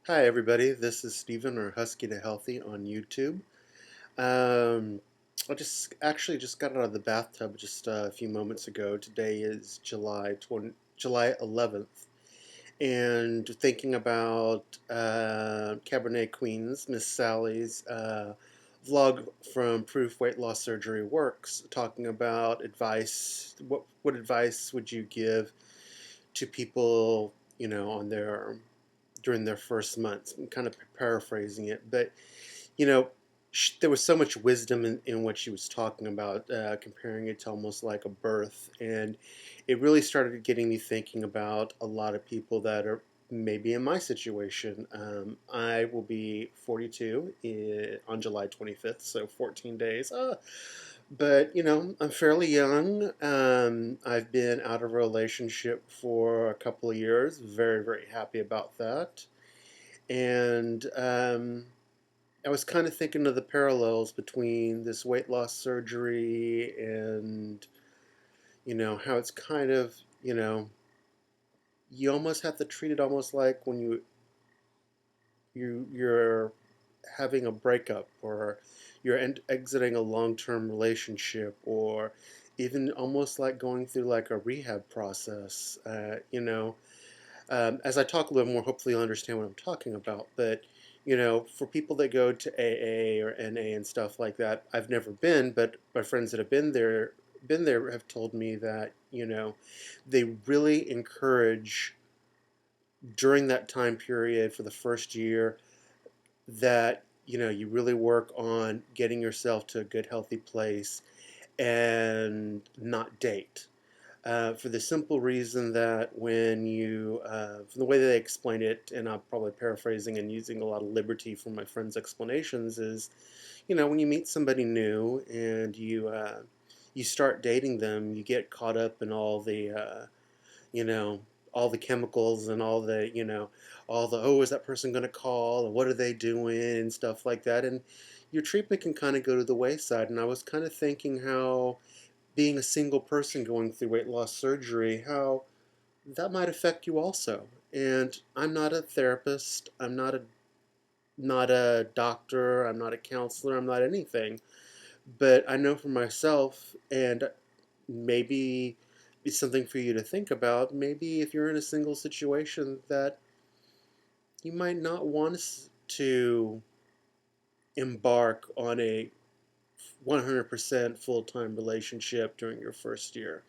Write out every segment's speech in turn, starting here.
Hi everybody, this is Steven or Husky to Healthy on YouTube. Um, I just got out of the bathtub just a few moments ago. Today is July 11th, and thinking about Cabernet Queen's Miss Sally's vlog from Proof Weight Loss Surgery Works, talking about advice. What advice would you give to people, on their during their first months? I'm kind of paraphrasing it, but you know, there was so much wisdom in what she was talking about, comparing it to almost like a birth, and it really started getting me thinking about a lot of people that are maybe in my situation. I will be 42 on July 25th, so 14 days. But I'm fairly young. I've been out of a relationship for a couple of years. Very, very happy about that. And I was kind of thinking of the parallels between this weight loss surgery and how it's kind of you almost have to treat it almost like when you're having a breakup, or you're exiting a long-term relationship, or even almost like going through like a rehab process. As I talk a little more, hopefully you'll understand what I'm talking about. But for people that go to AA or NA and stuff like that, I've never been, but my friends that have been there have told me that they really encourage during that time period for the first year that you really work on getting yourself to a good healthy place and not date, for the simple reason that when from the way that they explain it, and I'm probably paraphrasing and using a lot of liberty from my friends' explanations, is, when you meet somebody new and you start dating them, you get caught up in you know, all the chemicals and all the, oh, is that person going to call, and what are they doing, and stuff like that, and your treatment can kind of go to the wayside. And I was kind of thinking how being a single person going through weight loss surgery, how that might affect you also. And I'm not a therapist, I'm not a doctor, I'm not a counselor, I'm not anything. But I know for myself, and maybe it's something for you to think about. Maybe if you're in a single situation, that you might not want to embark on a 100% full-time relationship during your first year.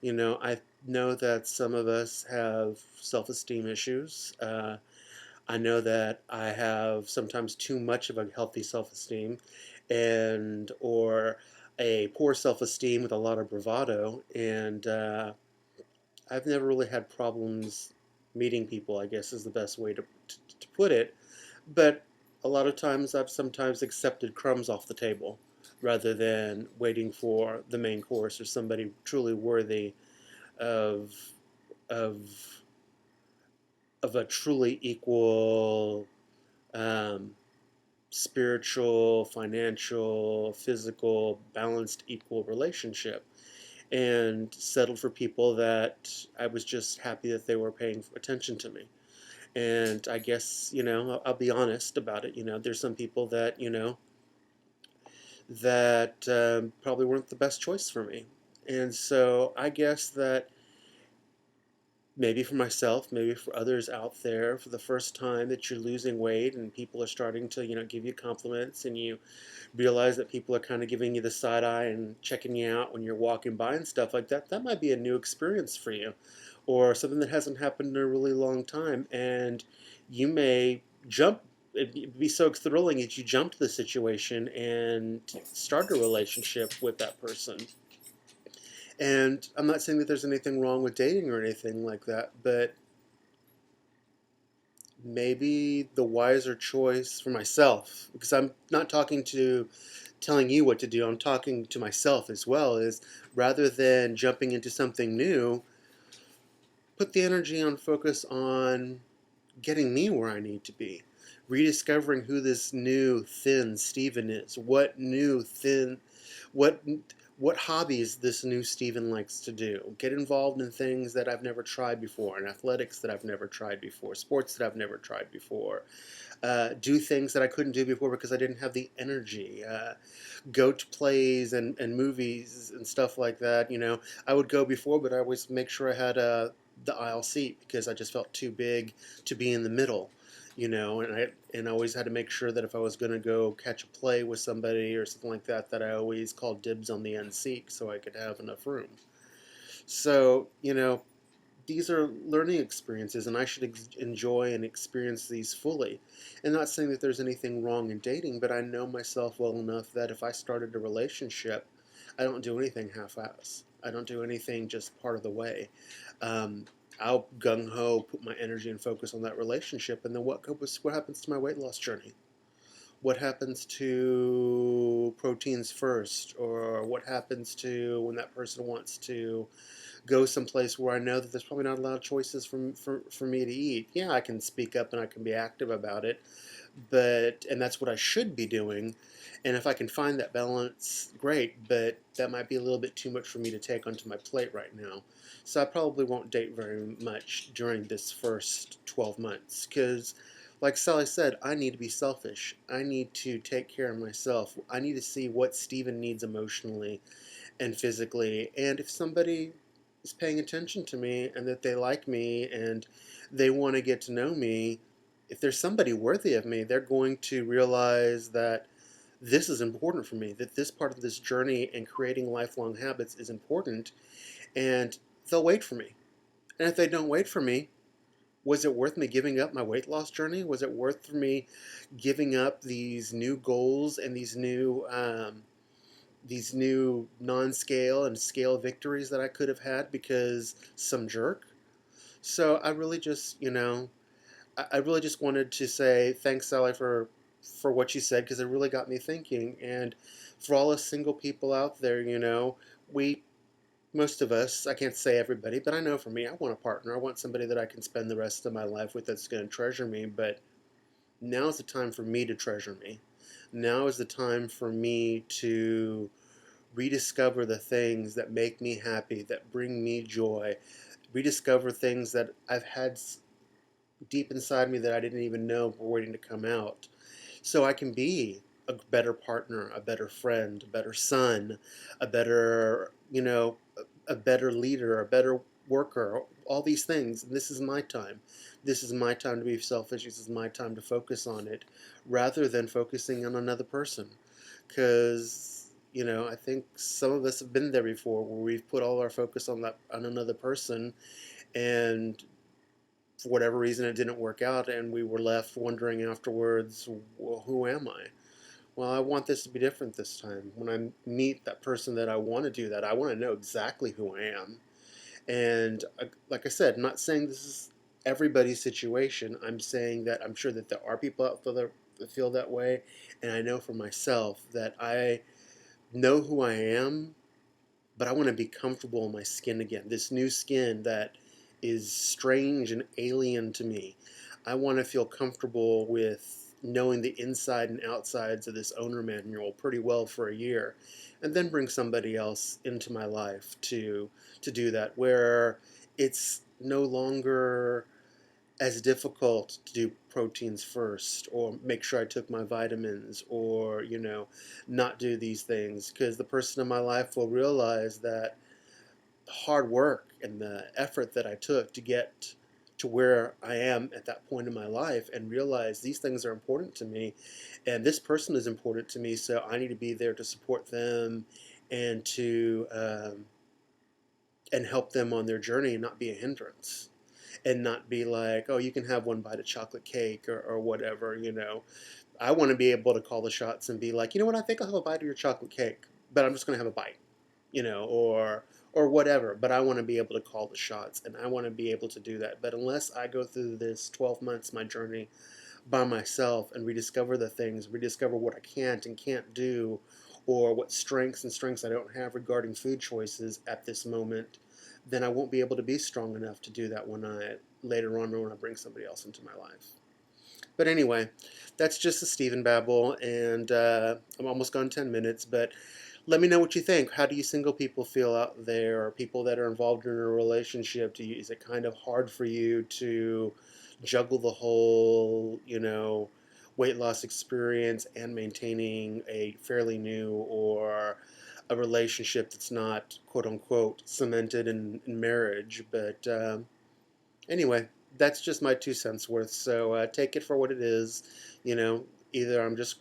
I know that some of us have self-esteem issues. I know that I have sometimes too much of a healthy self-esteem, and or a poor self-esteem with a lot of bravado. And I've never really had problems meeting people, I guess is the best way to put it. But a lot of times I've sometimes accepted crumbs off the table rather than waiting for the main course or somebody truly worthy of of of a truly equal, um, spiritual, financial, physical, balanced, equal relationship, and settled for people that I was just happy that they were paying attention to me. And I guess I'll be honest about it. There's some people that probably weren't the best choice for me, and so I guess that maybe for myself, maybe for others out there, for the first time that you're losing weight and people are starting to, give you compliments, and you realize that people are kind of giving you the side eye and checking you out when you're walking by and stuff like that, that might be a new experience for you, or something that hasn't happened in a really long time. And you may jump, it'd be so thrilling that you jump to the situation and start a relationship with that person. And I'm not saying that there's anything wrong with dating or anything like that, but maybe the wiser choice for myself, because I'm not telling you what to do, I'm talking to myself as well, is rather than jumping into something new, put the energy on focus on getting me where I need to be, rediscovering who this new thin Steven is, what what hobbies this new Steven likes to do. Get involved in things that I've never tried before, in athletics that I've never tried before, sports that I've never tried before. Do things that I couldn't do before because I didn't have the energy. Go to plays and movies and stuff like that. I would go before, but I always make sure I had the aisle seat because I just felt too big to be in the middle. And I always had to make sure that if I was going to go catch a play with somebody or something like that, that I always called dibs on the end seat so I could have enough room. So, these are learning experiences, and I should enjoy and experience these fully. And not saying that there's anything wrong in dating, but I know myself well enough that if I started a relationship, I don't do anything half-ass. I don't do anything just part of the way. Um, I'll gung ho put my energy and focus on that relationship, and then what happens to my weight loss journey? What happens to proteins first, or what happens to when that person wants to go someplace where I know that there's probably not a lot of choices for me to eat. Yeah, I can speak up and I can be active about it, and that's what I should be doing. And if I can find that balance, great, but that might be a little bit too much for me to take onto my plate right now. So I probably won't date very much during this first 12 months because, like Sally said, I need to be selfish. I need to take care of myself. I need to see what Steven needs emotionally and physically. And if somebody is paying attention to me and that they like me and they want to get to know me, if there's somebody worthy of me, they're going to realize that this is important for me, that this part of this journey and creating lifelong habits is important, and they'll wait for me. And if they don't wait for me, was it worth me giving up my weight loss journey? Was it worth for me giving up these new goals and these new non-scale and scale victories that I could have had because some jerk? So I really just, I really just wanted to say thanks, Sally, for what you said because it really got me thinking. And for all the single people out there, we most of us, I can't say everybody, but I know for me, I want a partner. I want somebody that I can spend the rest of my life with that's going to treasure me. But now is the time for me to treasure me. Now is the time for me to rediscover the things that make me happy, that bring me joy, rediscover things that I've had deep inside me that I didn't even know were waiting to come out. So I can be a better partner, a better friend, a better son, a better, a better leader, a better worker, all these things. And this is my time. This is my time to be selfish. This is my time to focus on it rather than focusing on another person. Because, I think some of us have been there before where we've put all our focus on another person, and for whatever reason it didn't work out and we were left wondering afterwards, well, who am I? Well, I want this to be different this time. When I meet that person that I want to do that, I want to know exactly who I am. And like I said, I'm not saying this is everybody's situation. I'm saying that I'm sure that there are people out there that feel that way. And I know for myself that I know who I am, but I want to be comfortable in my skin again. This new skin that is strange and alien to me. I want to feel comfortable with knowing the inside and outsides of this owner manual pretty well for a year, and then bring somebody else into my life to do that, where it's no longer as difficult to do proteins first or make sure I took my vitamins or, not do these things, because the person in my life will realize that the hard work and the effort that I took to get to where I am at that point in my life and realize these things are important to me and this person is important to me, so I need to be there to support them and to and help them on their journey and not be a hindrance and not be like, oh, you can have one bite of chocolate cake or whatever, I want to be able to call the shots and be like, you know what, I think I'll have a bite of your chocolate cake, but I'm just going to have a bite, or whatever. But I want to be able to call the shots, and I want to be able to do that. But unless I go through this 12 months, my journey by myself, and rediscover the things, rediscover what I can't and can't do, or what strengths and strengths I don't have regarding food choices at this moment, then I won't be able to be strong enough to do that when I later on when I bring somebody else into my life. But anyway, that's just a Stephen babble, and I'm almost gone 10 minutes. But Let me know what you think. How do you single people feel out there, or people that are involved in a relationship? Is it kind of hard for you to juggle the whole, weight loss experience and maintaining a fairly new or a relationship that's not quote unquote cemented in marriage? But anyway, that's just my 2 cents worth. So take it for what it is. Either I'm just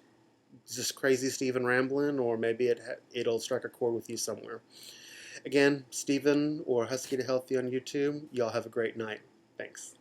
crazy Stephen rambling, or maybe it'll strike a chord with you somewhere. Again, Stephen or Husky to Healthy on YouTube. Y'all have a great night. Thanks.